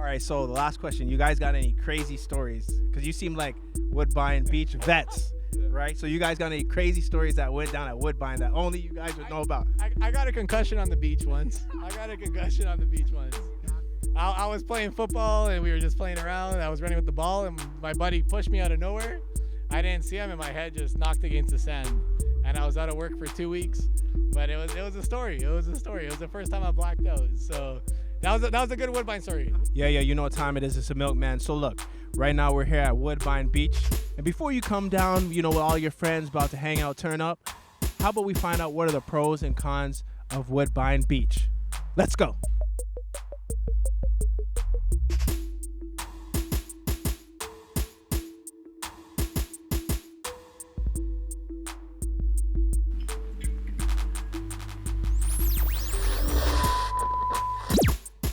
All right, so the last question. You guys got any crazy stories? Because you seem like Woodbine Beach vets, right? So you guys got any crazy stories that went down at Woodbine that only you guys would know about? I got a concussion on the beach once. I was playing football and we were just playing around. I was running with the ball and my buddy pushed me out of nowhere. I didn't see him and my head just knocked against the sand. And I was out of work for 2 weeks. But it was a story. It was the first time I blacked out. So that was a good Woodbine story. Yeah, you know what time it is. It's a milkman. So look, right now we're here at Woodbine Beach. And before you come down, with all your friends about to hang out, turn up, how about we find out what are the pros and cons of Woodbine Beach? Let's go.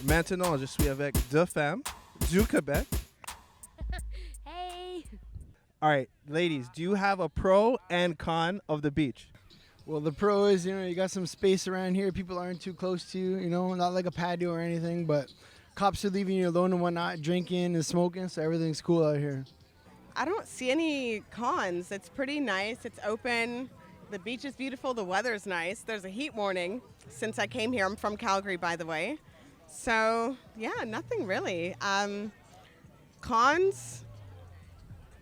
Maintenant, je suis avec deux femmes du Québec. Hey. All right, ladies, do you have a pro and con of the beach? Well, the pro is, you got some space around here. People aren't too close to you, not like a patio or anything, but cops are leaving you alone and whatnot, drinking and smoking, so everything's cool out here. I don't see any cons. It's pretty nice. It's open. The beach is beautiful. The weather's nice. There's a heat warning since I came here. I'm from Calgary, by the way. So, yeah, nothing really. Cons?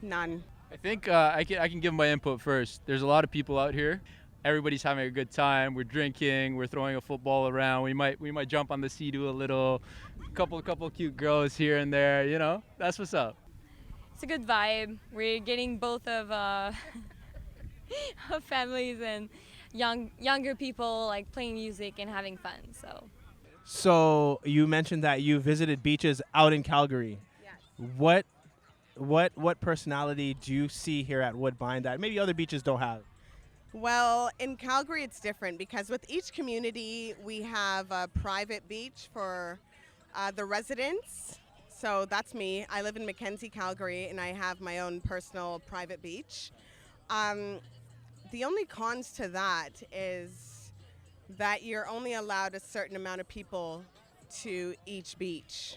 None. I think I can give my input first. There's a lot of people out here. Everybody's having a good time. We're drinking. We're throwing a football around. We might jump on the sea, do a little. Couple cute girls here and there. That's what's up. It's a good vibe. We're getting both of of families and younger people like playing music and having fun. So you mentioned that you visited beaches out in Calgary. Yes. What personality do you see here at Woodbine that maybe other beaches don't have? Well, in Calgary, it's different because with each community, we have a private beach for the residents. So that's me. I live in Mackenzie, Calgary, and I have my own personal private beach. The only cons to that is that you're only allowed a certain amount of people to each beach,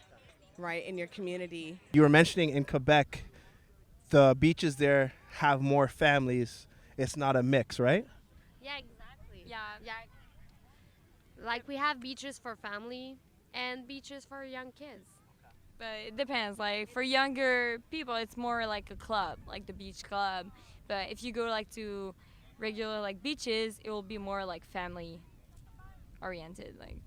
right, in your community. You were mentioning in Quebec, the beaches there have more families. It's not a mix, right? Yeah, exactly. Yeah. Like we have beaches for family and beaches for young kids. But it depends. Like for younger people, it's more like a club, like the beach club. But if you go like to regular like beaches, it will be more like family oriented. Like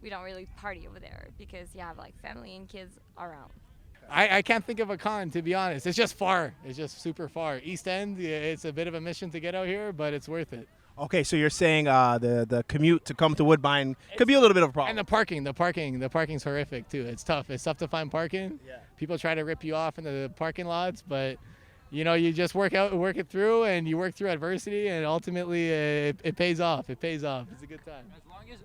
we don't really party over there because you have like family and kids around. I can't think of a con, to be honest. It's just far. It's just super far. East End, yeah, it's a bit of a mission to get out here, but it's worth it. Okay, so you're saying the commute to come to Woodbine could be a little bit of a problem. And the parking's horrific too. It's tough to find parking. Yeah. People try to rip you off in the parking lots, but you just work it through, and you work through adversity, and ultimately it pays off. It's a good time.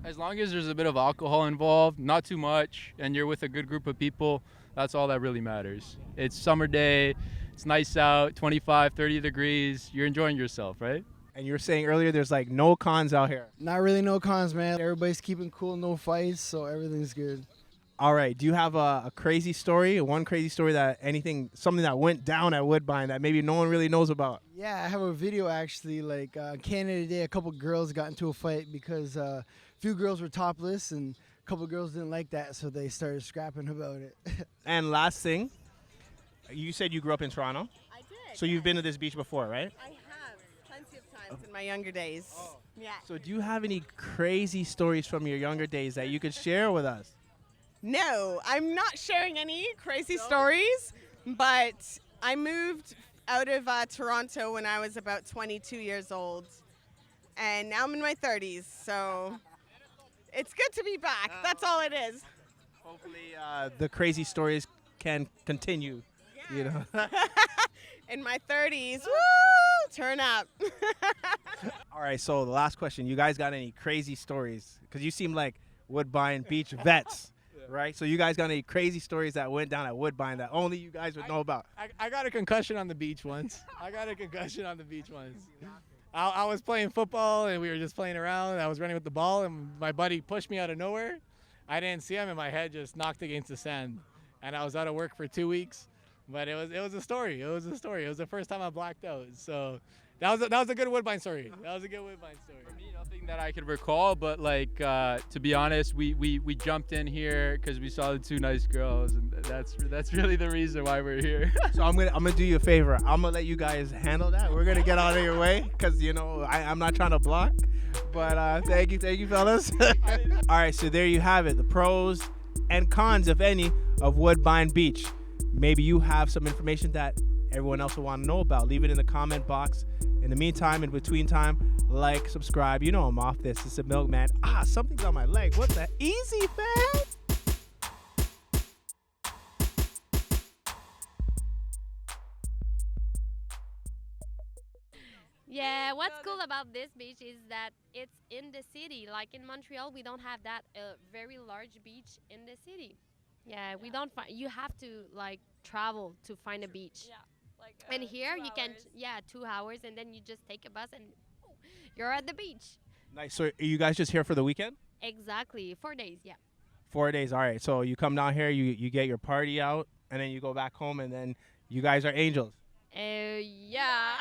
As long as there's a bit of alcohol involved, not too much, and you're with a good group of people, that's all that really matters. It's summer day, it's nice out, 25, 30 degrees, you're enjoying yourself, right? And you were saying earlier there's like no cons out here. Not really no cons, man. Everybody's keeping cool, no fights, so everything's good. All right, do you have a crazy story, one crazy story something that went down at Woodbine that maybe no one really knows about? Yeah, I have a video actually, like Canada Day, a couple girls got into a fight because a few girls were topless and a couple girls didn't like that, so they started scrapping about it. And last thing, you said you grew up in Toronto, I did. so you've been to this beach before, right? I have plenty of times in my younger days. Yeah. So do you have any crazy stories from your younger days that you could share with us? No, I'm not sharing any crazy stories, but I moved out of Toronto when I was about 22 years old, and now I'm in my 30s, so it's good to be back. That's all it is. Hopefully the crazy stories can continue, In my 30s, woo, turn up. All right, so the last question. You guys got any crazy stories? Because you seem like Woodbine Beach vets. Right? So you guys got any crazy stories that went down at Woodbine that only you guys would know about? I got a concussion on the beach once. I was playing football and we were just playing around. I was running with the ball and my buddy pushed me out of nowhere. I didn't see him and my head just knocked against the sand. and I was out of work for 2 weeks. But it was a story. It was a story. It was the first time I blacked out. So that was a good Woodbine story. That was a good Woodbine story. For me, nothing that I could recall, but like to be honest, we jumped in here because we saw the two nice girls, and that's really the reason why we're here. So I'm gonna do you a favor. I'm gonna let you guys handle that. We're gonna get out of your way because I'm not trying to block. But thank you, fellas. All right, so there you have it, the pros and cons, if any, of Woodbine Beach. Maybe you have some information that everyone else will want to know about. Leave it in the comment box. In the meantime, in between time, like, subscribe. You know I'm off this. It's a milkman. Something's on my leg. What the? Easy, man. Yeah, what's cool about this beach is that it's in the city. Like in Montreal, we don't have that very large beach in the city. Yeah, we don't find. You have to like travel to find a beach. Yeah. Like, And here 2 you can, hours. 2 hours, and then you just take a bus and you're at the beach. Nice. So are you guys just here for the weekend? Exactly, 4 days. Yeah. 4 days. All right. So you come down here, you get your party out, and then you go back home, and then you guys are angels. Yeah.